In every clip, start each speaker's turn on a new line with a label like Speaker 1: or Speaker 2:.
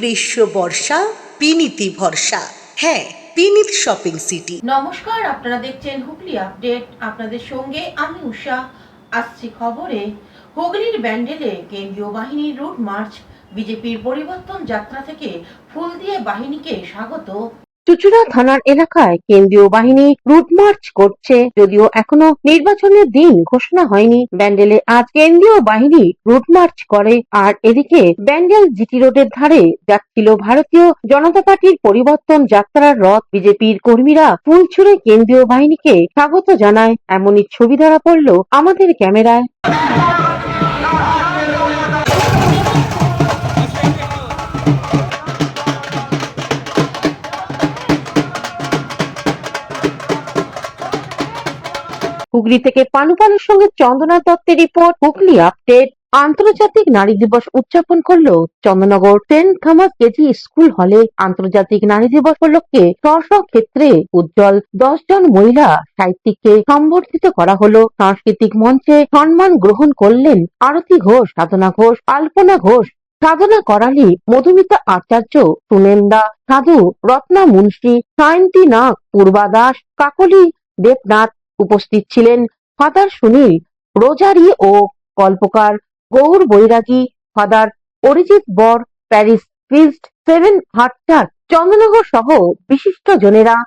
Speaker 1: গ্রীষ্ম বর্ষা বিনীতি ভরসা। হ্যাঁ, বিনীত শপিং সিটি।
Speaker 2: নমস্কার, আপনারা দেখছেন হুগলি আপডেট। আপনাদের সঙ্গে আমি উষা। আসছি খবরে। হুগলির ব্যান্ডেলে কেন্দ্রীয় বাহিনীর রুট মার্চ। বিজেপির পরিবর্তন যাত্রা থেকে ফুল দিয়ে বাহিনীকে স্বাগত।
Speaker 3: চুঁচুড়া থানার এলাকায় কেন্দ্রীয় বাহিনী রুট মার্চ করছে। যদিও এখনো নির্বাচনের দিন ঘোষণা হয়নি, ব্যান্ডেলে আজ কেন্দ্রীয় বাহিনী রুট মার্চ করে। আর এদিকে ব্যান্ডেল জিটি রোডের ধারে যাচ্ছিল ভারতীয় জনতা পার্টির পরিবর্তন যাত্রার রথ। বিজেপির কর্মীরা ফুল ছুঁড়ে কেন্দ্রীয় বাহিনীকে স্বাগত জানায়। এমনই ছবি ধরা পড়ল আমাদের ক্যামেরায়। হুগলি থেকে পানুপালের সঙ্গে চন্দনা দত্তের রিপোর্ট, হুগলি আপডেট। আন্তর্জাতিক নারী দিবস উদযাপন করল Chandannagar saint Thomas KG school হলে। আন্তর্জাতিক নারী দিবস উপলক্ষে স্ব ক্ষেত্রে উজ্জ্বল 10 জন মহিলা সাহিত্যিককে সম্বর্ধিত করা হলো। সাংস্কৃতিক মঞ্চে সম্মান গ্রহণ করলেন আরতি ঘোষ, সাধনা ঘোষ, আলপনা ঘোষ, সাধনা করালি, মধুমিতা আচার্য, সুনেন্দা সাধু, রত্না মুন্সি, সায়ন্তী নাগ, পূর্বা দাস, কাকলি দেবনাথ। উপস্থিত ছিলেন ফাদার সুনীল, রোজারি ও কল্পকার গৌর বৈরাগী, ফাদার অরিজিৎ বর, Paris priest, 7 heart church, Chandannagar সহ বিশিষ্ট জনেরা।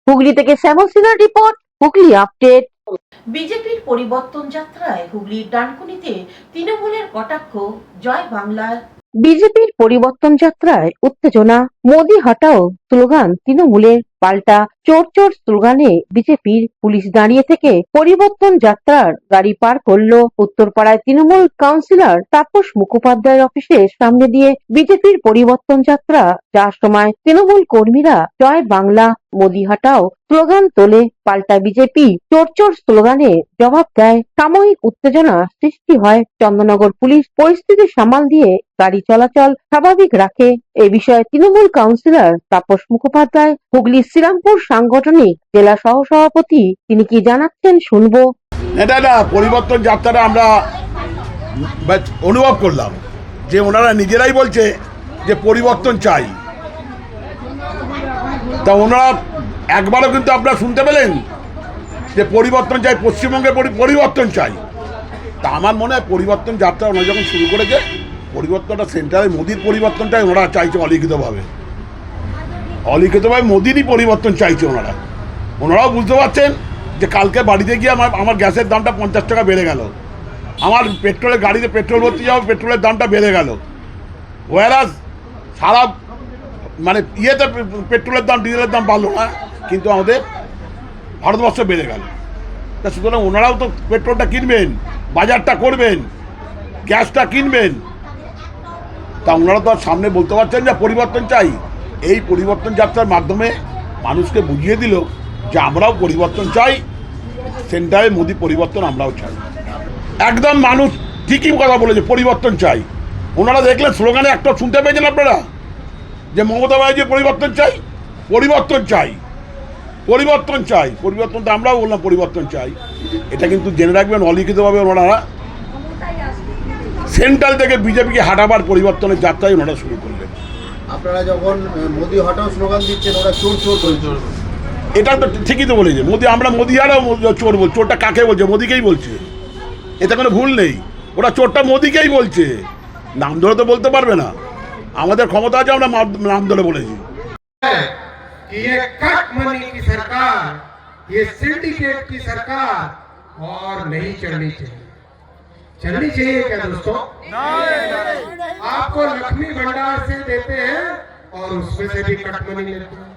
Speaker 3: হুগলি থেকে শ্যামল সিনহার রিপোর্ট, হুগলি আপডেট।
Speaker 2: বিজেপির পরিবর্তন যাত্রায় হুগলির ডানকুনিতে তৃণমূলের কটাক্ষ। জয় বাংলার।
Speaker 3: বিজেপির পরিবর্তন যাত্রায় উত্তেজনা। মোদি হটাও স্লোগান তৃণমূলের, পাল্টা চোর চোর স্লোগানে বিজেপির। পুলিশ দাঁড়িয়ে থেকে পরিবর্তন যাত্রার গাড়ি পার করলো। উত্তরপাড়ায় তৃণমূল কাউন্সিলর তাপস মুখোপাধ্যায়ের অফিসের সামনে দিয়ে বিজেপির পরিবর্তন যাত্রা যাওয়ার সময় তৃণমূল কর্মীরা জয় বাংলা, মোদি হটাও স্লোগান তোলে। পাল্টা বিজেপি চোর চোর স্লোগানে জবাব দেয়। সাময়িক উত্তেজনা সৃষ্টি হয়। চন্দননগর পুলিশ পরিস্থিতি সামাল দিয়ে গাড়ি চলাচল স্বাভাবিক রাখে। এ বিষয়ে তৃণমূল কাউন্সিলর তাপস মুখোপাধ্যায়, হুগলি শ্রীরামপুর সাংগঠনিক জেলা সহসভাপতি, তিনি কি জানাচ্ছেন শুনবো।
Speaker 4: এটা না পরিবর্তন যাত্রাটা আমরা অনুভব করলাম যে ওনারা নিজেরাই বলছে যে পরিবর্তন চাই। তা ওনারা একবারও কিন্তু আপনারা শুনতে পেলেন যে পরিবর্তন চাই, পশ্চিমবঙ্গে পরিবর্তন চাই। তা আমার মনে হয় পরিবর্তন যাত্রা ওনারা যখন শুরু করেছে, পরিবর্তনটা সেন্ট্রালে মোদির পরিবর্তনটাই ওনারা চাইছে অলিখিতভাবে। মোদিরই পরিবর্তন চাইছে ওনারা। ওনারাও বুঝতে পারছেন যে কালকে বাড়িতে গিয়ে আমার গ্যাসের দামটা 50 টাকা বেড়ে গেল, আমার পেট্রোলের গাড়িতে পেট্রোল ভর্তি যাবো, পেট্রোলের দামটা বেড়ে গেল। ওয়ারাস সারা মানে ইয়েতে পেট্রোলের দাম, ডিজেলের দাম বাড়লো না, কিন্তু আমাদের ভারতবর্ষ বেড়ে গেল। তা সুতরাং ওনারাও তো পেট্রোলটা কিনবেন, বাজারটা করবেন, গ্যাসটা কিনবেন। তা ওনারা তো আর সামনে বলতে পারছেন যে পরিবর্তন চাই। এই পরিবর্তন যাত্রার মাধ্যমে মানুষকে বুঝিয়ে দিল যে আমরাও পরিবর্তন চাই, সেন্টারে মোদি পরিবর্তন আমরাও চাই। একদম মানুষ ঠিকই কথা বলেছে, পরিবর্তন চাই। ওনারা দেখলেন স্লোগানে একটা শুনতে পেয়েছেন আপনারা যে মমতা ব্যানার্জি পরিবর্তন চাই, পরিবর্তন চাই, পরিবর্তন চাই। পরিবর্তন তো আমরাও বললাম পরিবর্তন চাই। এটা কিন্তু জেনে রাখবেন অলিখিতভাবে ওনারা সেন্ট্রাল থেকে বিজেপিকে হাঁটাবার পরিবর্তনের যাত্রায় ওনারা শুরু করলেন।
Speaker 5: আপনারা যখন মোদি হটাও স্লোগান দিচ্ছেন, ওরা চোর চোর বলছে।
Speaker 4: এটা তো ঠিকই তো বলেছে মোদি, আমরা মোদি আরও চোর বলছি। চোরটা কাকে বলছে? মোদিকেই বলছে, এতে কোনো ভুল নেই। ওরা চোরটা মোদিকেই বলছে, নাম ধরে তো বলতে পারবে না। আমাদের ক্ষমতা আছে, আমরা নাম ধরে বলেছি।
Speaker 6: ये कट मनी की सरकार, ये सिंडिकेट की सरकार और नहीं चलनी चाहिए। चलनी चाहिए क्या दोस्तों? आपको लक्ष्मी भंडार से देते हैं और उसमें से भी कट मनी लेते हैं।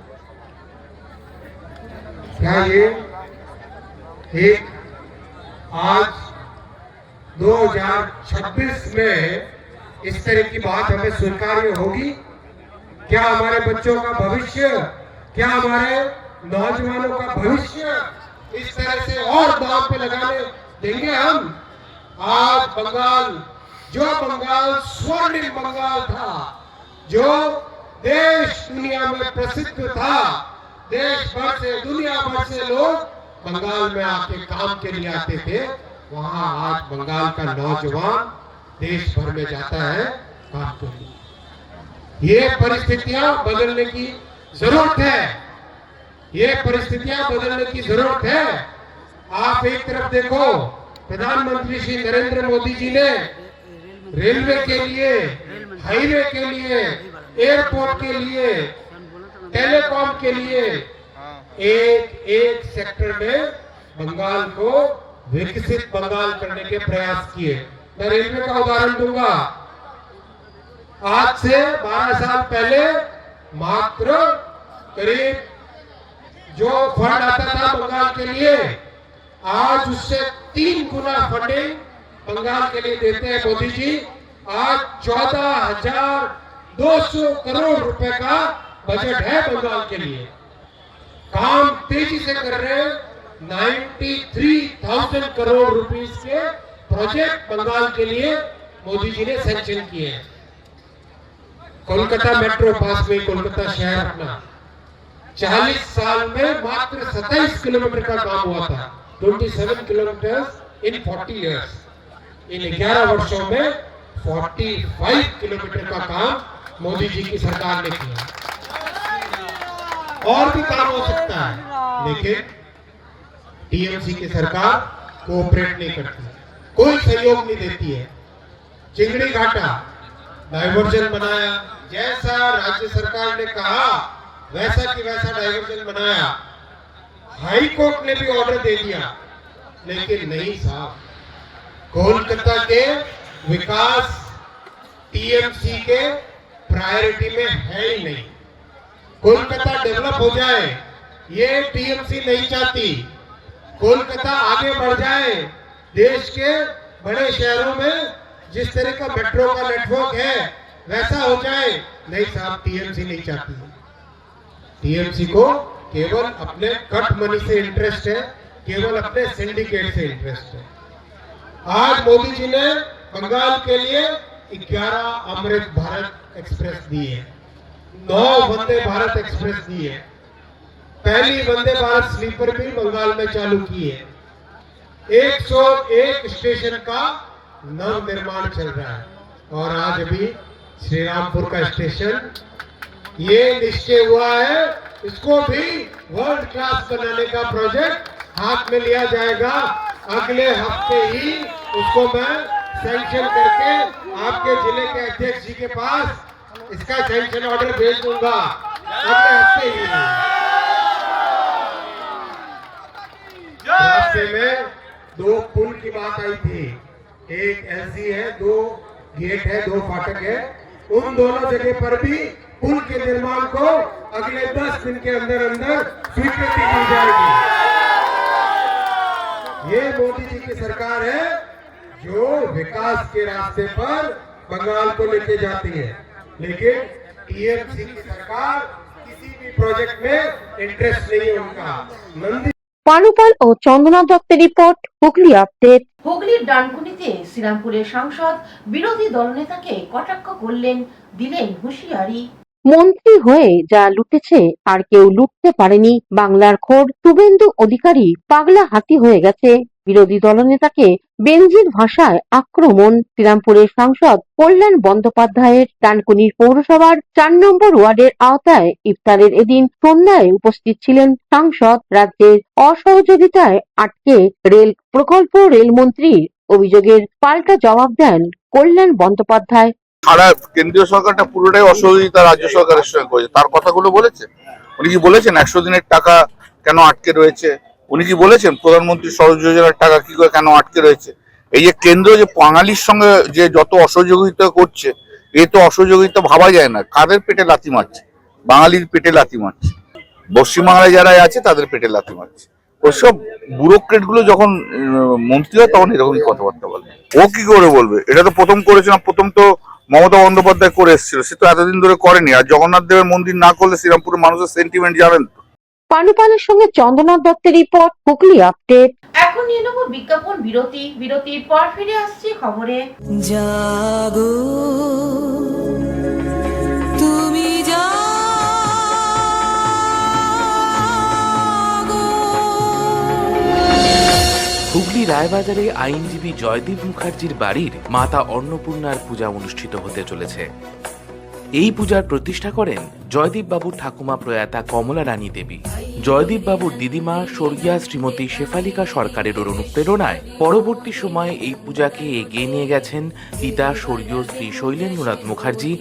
Speaker 6: क्या ये एक आज 2026 में इस तरह की बात हमें स्वीकार्य होगी? क्या हमारे बच्चों का भविष्य, क्या हमारे नौजवानों का भविष्य इस तरह से और दांव पे लगाने देंगे हम? आज बंगाल, जो बंगाल स्वर्णिम बंगाल था, जो देश दुनिया में प्रसिद्ध था, देश भर से दुनिया भर से लोग बंगाल में आके काम के लिए आते थे, वहां आज बंगाल का नौजवान देश भर में जाता है काम के लिए। ये परिस्थितियां बदलने की जरूरत है, ये परिस्थितियां बदलने की जरूरत है। आप एक तरफ देखो, प्रधानमंत्री श्री नरेंद्र मोदी जी ने रेलवे के लिए, हाईवे के लिए, एयरपोर्ट के लिए, टेलीकॉम के लिए एक एक सेक्टर में बंगाल को विकसित बंगाल करने के प्रयास किए। मैं रेलवे का उदाहरण दूंगा। आज से 12 साल पहले मात्र करीब जो फंड आता था बंगाल के लिए, आज उससे 3 गुना फंडिंग बंगाल के लिए देते हैं मोदी जी। आज 14,200 करोड़ रुपए का बजट है बंगाल के लिए। काम तेजी से कर रहे हैं। 93,000 करोड़ रुपीस के प्रोजेक्ट बंगाल के लिए मोदी जी ने सैंक्शन किए हैं। कोलकाता मेट्रो, पास में कोलकाता शहर अपना, 40 साल में मात्र 27 किलोमीटर का काम हुआ था। 27 किलोमीटर इन 40 इयर्स। इन 11 वर्षों में 45 किलोमीटर का काम मोदी जी की सरकार ने किया। और भी काम हो सकता है, लेकिन टीएमसी की सरकार कोऑपरेट नहीं करती, कोई सहयोग नहीं देती है। चिंगड़ी घाटा डाइवर्जन बनाया, जैसा राज्य सरकार ने कहा वैसा की वैसा डाइवर्जन बनाया। हाई कोर्ट ने भी ऑर्डर दे दिया, लेकिन नहीं साहब, कोलकाता के विकास टीएमसी के प्रायोरिटी में है ही नहीं। कोलकाता डेवलप हो जाए ये टीएमसी नहीं चाहती। कोलकाता आगे बढ़ जाए, देश के बड़े शहरों में जिस तरह का मेट्रो का नेटवर्क है वैसा हो जाए, नहीं साहब, टीएमसी नहीं चाहती। टीएमसी को केवल अपने कट मनी से इंटरेस्ट है, केवल अपने सिंडिकेट से इंटरेस्ट है। आज मोदी जी ने बंगाल के लिए 11 अमृत भारत एक्सप्रेस दी है, 9 वंदे भारत एक्सप्रेस दी है, पहली वंदे भारत स्लीपर भी बंगाल में चालू की है। 101 स्टेशन का नव निर्माण चल रहा है। और आज अभी श्री रामपुर का स्टेशन ये निश्चय हुआ है, इसको भी वर्ल्ड क्लास बनाने का प्रोजेक्ट हाथ में लिया जाएगा। अगले हफ्ते ही उसको मैं सैंक्शन करके आपके जिले के अध्यक्ष जी के पास इसका सैंक्शन ऑर्डर भेज दूंगा अगले हफ्ते ही। रास्ते में 2 पुल की बात आई थी, एक एलसी है, 2 गेट है, 2 फाटक है। उन दोनों जगह पर भी पुल के निर्माण को अगले 10 दिन के अंदर अंदर स्वीकृति दी जाएगी। ये मोदी जी की सरकार है जो विकास के रास्ते पर बंगाल को लेके जाती है, लेकिन टीएमसी की सरकार किसी भी प्रोजेक्ट में इंटरेस्ट नहीं है उनका। नंदी
Speaker 3: পানুপাল ও চন্দনা দত্তের রিপোর্ট, হুগলি আপডেট।
Speaker 2: হুগলির ডানকুনিতে শ্রীরামপুরের সাংসদ বিরোধী দলনেতাকে কটাক্ষ করলেন, দিলেন হুঁশিয়ারি।
Speaker 3: মন্ত্রী হয়ে যা লুটেছে আর কেউ লুটতে পারেনি। বাংলার খোর শুভেন্দু অধিকারী পাগলা হাতি হয়ে গেছে। বিরোধী দলনেতাকে বেনজির ভাষায় আক্রমণ। শ্রীরামপুরের সাংসদ কল্যাণ বন্দ্যোপাধ্যায়ের ডানকুনির পৌরসভার 4 নম্বর ওয়ার্ডের আওতায় ইফতারের এদিন সন্ধ্যায় উপস্থিত ছিলেন সাংসদ। রাজ্যের অসহযোগিতায় আটকে রেল প্রকল্প রেলমন্ত্রীর অভিযোগের পাল্টা জবাব দেন কল্যাণ বন্দ্যোপাধ্যায়।
Speaker 7: সারা কেন্দ্রীয় সরকারটা পুরোটাই অসহযোগিতা রাজ্য সরকারের সঙ্গে করেছে, তার কথাগুলো বলেছে। উনি কি বলেছেন 100 দিনের টাকা কেন আটকে রয়েছে? উনি কি বলেছেন প্রধানমন্ত্রী সড়ক যোজনার টাকা কি করে কেন আটকে রয়েছে? এই যে কেন্দ্র যে বাঙালির সঙ্গে যে যত অসহযোগিতা করছে, এ তো অসহযোগিতা ভাবা যায় না। কাদের পেটে লাথি মারছে? বাঙালির পেটে লাথি মারছে, পশ্চিমবাংলায় যারা আছে তাদের পেটে লাথি মারছে। ওইসব ব্যুরোক্রেট গুলো যখন মন্ত্রী হয় তখন এরকমই কথাবার্তা বলে। ও কি করে বলবে? এটা তো প্রথম করেছে না, প্রথম তো মমতা বন্দ্যোপাধ্যায় করে এসেছিল, সে তো এতদিন ধরে করেনি। আর জগন্নাথ দেবের মন্দির না করলে শ্রীরামপুরের মানুষের সেন্টিমেন্ট জানেন তো।
Speaker 3: পানুপালের সঙ্গে চন্দ্রনাথ দত্তের রিপোর্ট, হুগলি আপডেট।
Speaker 2: এখন নিয়ে নেব বিজ্ঞাপন বিরতি। বিরতির পর ফিরে আসছি খবরে।
Speaker 8: জাগো তুমি জাগো।
Speaker 9: হুগলি রায়বাজারে আইনজীবী জয়দীপ মুখার্জির বাড়ির মাতা অন্নপূর্ণার পূজা অনুষ্ঠিত হতে চলেছে। এই পূজার প্রতিষ্ঠা করেন জয়দীপ বাবুর ঠাকুমা প্রয়াতা কমলা রানী দেবী। জয়দীপ বাবুর দিদিমা স্বর্গীয়া শ্রীমতী শেফালিকা সরকারের অনুপ্রেরণায় পরবর্তী সময়ে এই পূজাকে এগিয়ে নিয়ে গেছেন পিতা স্বর্গীয় শ্রী শৈলেন্দ্রনাথ মুখার্জি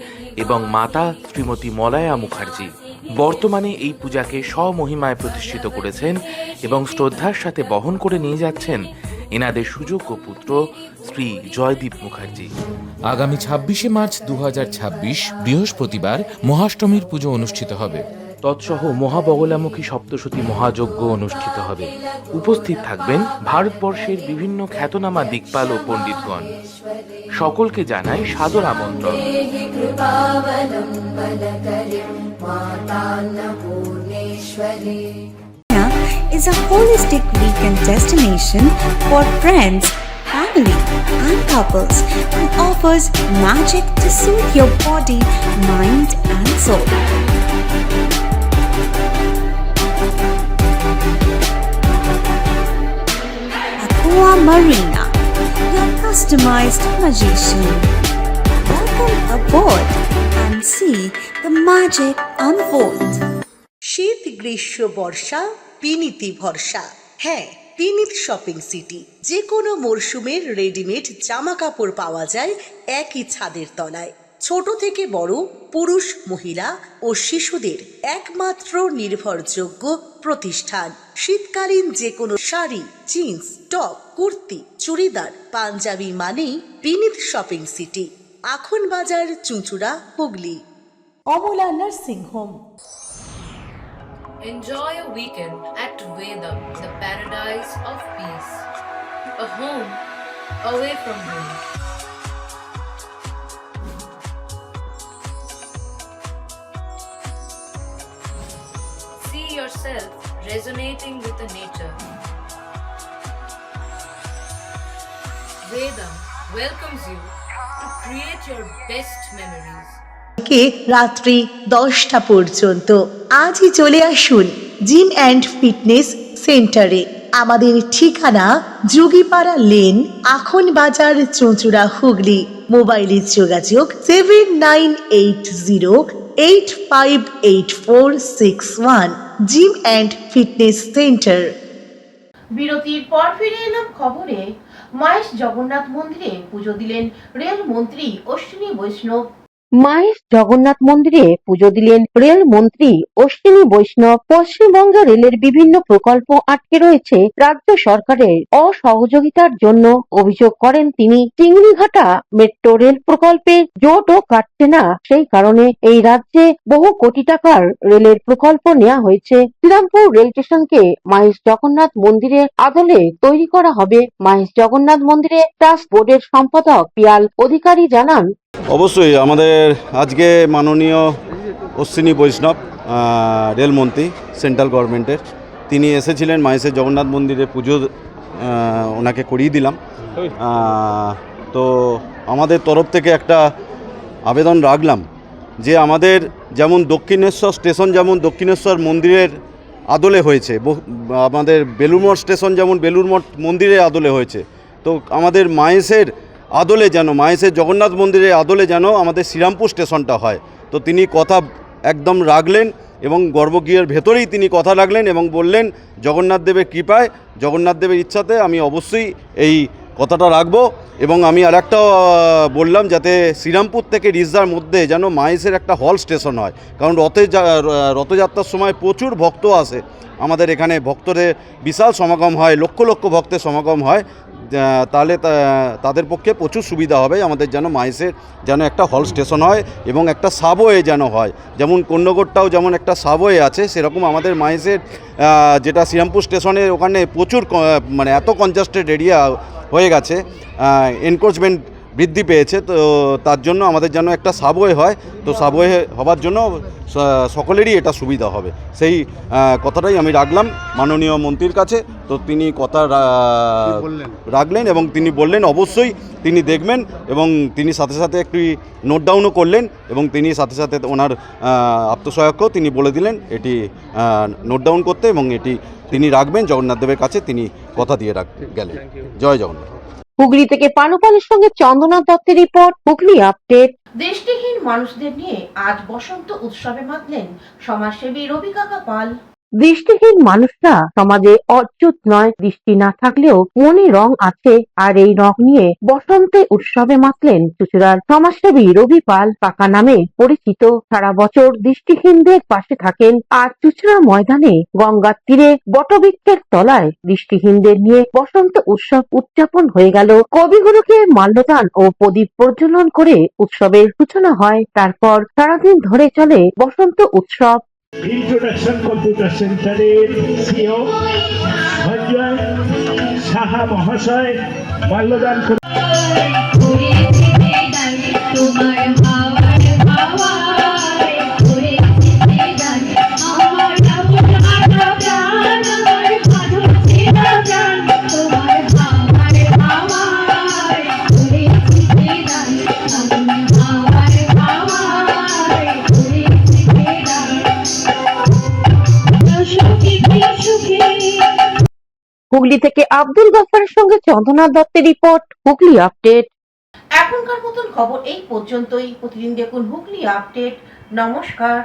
Speaker 9: এবং মাতা শ্রীমতী মলয়া মুখার্জি। বর্তমানে এই পূজাকে স্বমহিমায় প্রতিষ্ঠিত করেছেন এবং শ্রদ্ধার সাথে বহন করে নিয়ে যাচ্ছেন এনাদের সুযোগ্য পুত্র শ্রী জয়দীপ মুখার্জি।
Speaker 10: আগামী ২৬শে মার্চ ২০২৬ বৃহস্পতিবার মহাষ্টমীর পুজো অনুষ্ঠিত হবে।
Speaker 9: তৎসহ মহাবগলামুখী সপ্তশতী মহাযজ্ঞ অনুষ্ঠিত হবে। উপস্থিত থাকবেন ভারতবর্ষের বিভিন্ন খ্যাতনামা দিকপাল ও পণ্ডিতগণ। সকলকে জানাই সাদর আমন্ত্রণ।
Speaker 8: Is a holistic weekend destination for friends, family, and couples and offers magic to soothe your body, mind, and soul. Aqua Marina, your customized magician. Welcome aboard and see the magic unfold.
Speaker 1: শীত, গ্রীষ্ম, বর্ষা, পিনিতি ভরসা। হ্যাঁ, পিনিত shopping city. যে কোনো মরশুমের readymade জামা কাপড় পাওয়া যায় একই ছাদের তলায়। ছোট থেকে বড়, পুরুষ, মহিলা ও শিশুদের একমাত্র নির্ভরযোগ্য প্রতিষ্ঠান। শীতকালীন যে কোনো শাড়ি, জিন্স, টপ, কুর্তি, চুড়িদার, পাঞ্জাবি মানেই পিনিত শপিং সিটি। আখন বাজার, চুঁচুড়া, Hooghly. Amala nursing home.
Speaker 11: Enjoy a weekend at Vedam, the paradise of peace. A home away from home. See yourself resonating with the nature. Vedam welcomes you to create your best memories.
Speaker 1: কে রাত্রি 10টা পর্যন্ত। আজই চলে আসুন gym and fitness সেন্টারে। আমাদের ঠিকানা যোগীপাড়া lane, আখন বাজার, চুঁচুড়া, হুগলি। মোবাইলের যোগাযোগ 7980858461। Gym and fitness centre.
Speaker 2: বিরতির পর ফিরে এলাম খবরে। মাহেশ জগন্নাথ মন্দিরে পুজো দিলেন রেল মন্ত্রী অশ্বিনী বৈষ্ণব।
Speaker 3: মাহেশ জগন্নাথ মন্দিরে পুজো দিলেন রেল মন্ত্রী অশ্বিনী বৈষ্ণব। পশ্চিমবঙ্গ রেলের বিভিন্ন প্রকল্প আটকে রয়েছে রাজ্য সরকারের অসহযোগিতার জন্য অভিযোগ করেন তিনি। চিংড়িঘাটা মেট্রো রেল প্রকল্পে জোটও কাটছে না, সেই কারণে এই রাজ্যে বহু কোটি টাকার রেলের প্রকল্প নেওয়া হয়েছে। শ্রীরামপুর রেল স্টেশনকে মাহেশ জগন্নাথ মন্দিরের আদলে তৈরি করা হবে। মাহেশ জগন্নাথ মন্দিরে ট্রাস্ট বোর্ডের সম্পাদক পিয়াল অধিকারী জানান,
Speaker 12: অবশ্যই আমাদের আজকে মাননীয় অশ্বিনী বৈষ্ণব রেলমন্ত্রী সেন্ট্রাল গভর্নমেন্টের, তিনি এসেছিলেন মাহেশের জগন্নাথ মন্দিরে পুজো ওনাকে করিয়ে দিলাম। তো আমাদের তরফ থেকে একটা আবেদন রাখলাম যে আমাদের যেমন দক্ষিণেশ্বর স্টেশন যেমন দক্ষিণেশ্বর মন্দিরের আদলে হয়েছে, আমাদের বেলুড়মঠ স্টেশন যেমন বেলুড়মঠ মন্দিরের আদলে হয়েছে, তো আমাদের মাহেশের আদলে যেন মাহেশের জগন্নাথ মন্দিরের আদলে যেন আমাদের শ্রীরামপুর স্টেশনটা হয়। তো তিনি কথা একদম রাখলেন এবং গর্ভগৃহের ভেতরেই তিনি কথা রাখলেন এবং বললেন জগন্নাথ দেবের কৃপায়, জগন্নাথ দেবের ইচ্ছাতে আমি অবশ্যই এই কথাটা রাখবো। এবং আমি আরেকটা বললাম যাতে শ্রীরামপুর থেকে রিজদার মধ্যে যেন মাহেশের একটা হল স্টেশন হয়, কারণ রথযাত্রার সময় প্রচুর ভক্ত আসে আমাদের এখানে, ভক্তদের বিশাল সমাগম হয়, লক্ষ লক্ষ ভক্তের সমাগম হয়। তাহলে তাদের পক্ষে প্রচুর সুবিধা হবে। আমাদের যেন মাইসের যেন একটা হল স্টেশন হয় এবং একটা সাবওয়ে যেন হয়, যেমন কন্যগড়টাও যেমন একটা সাবওয়ে আছে, সেরকম আমাদের মাইসের যেটা শ্রীরামপুর স্টেশনের ওখানে প্রচুর মানে এত কনজাস্টেড এরিয়া হয়ে গেছে, এনক্রোচমেন্ট বৃদ্ধি পেয়েছে, তো তার জন্য আমাদের যেন একটা সাবওয়ে হয়। তো সাবওয়ে হবার জন্য সকলেরই এটা সুবিধা হবে, সেই কথাটাই আমি রাখলাম মাননীয় মন্ত্রীর কাছে। তো তিনি কথা রাখলেন এবং তিনি বললেন অবশ্যই তিনি দেখবেন, এবং তিনি সাথে সাথে একটি নোট ডাউনও করলেন, এবং তিনি সাথে সাথে ওনার আত্মসহায়ককেও তিনি বলে দিলেন এটি নোট ডাউন করতে, এবং এটি তিনি রাখবেন জগন্নাথ দেবের কাছে, তিনি কথা দিয়ে গেলেন। জয় জগন্নাথ।
Speaker 3: হুগলি থেকে পানুপালের সঙ্গে চন্দ্রনাথ দত্তের রিপোর্ট, হুগলি আপডেট।
Speaker 2: দৃষ্টিহীন মানুষদের নিয়ে আজ বসন্ত উৎসবে মাতলেন সমাজসেবী রবি কাকা পাল।
Speaker 3: দৃষ্টিহীন মানুষরা সমাজে অচ্যুত নয়, দৃষ্টি না থাকলেও মনে রং আছে, আর এই রং নিয়ে বসন্তে উৎসবে মাতলেন চুঁচুড়ার সমাজসেবী রবি পাল কাকা নামে পরিচিত। সারা বছর দৃষ্টিহীনদের পাশে থাকেন, আর চুঁচুড়া ময়দানে গঙ্গার তীরে বটবৃক্ষের তলায় দৃষ্টিহীনদের নিয়ে বসন্ত উৎসব উদযাপন হয়ে গেল। কবিগুরুকে মাল্যদান ও প্রদীপ প্রজ্বলন করে উৎসবের সূচনা হয়। তারপর সারাদিন ধরে চলে বসন্ত উৎসব।
Speaker 13: ইন্ট্রোডাকশন কম্পিউটার সেন্টারের সিও সঞ্জয় সাহা মহাশয় মাল্যদান করে
Speaker 3: হুগলি থেকে আব্দুল গফফারের সঙ্গে চন্দ্রনাথ দত্তের রিপোর্ট, হুগলি আপডেট।
Speaker 2: এখনকার মতন খবর এই পর্যন্তই। প্রতিদিন দেখুন হুগলি আপডেট। নমস্কার।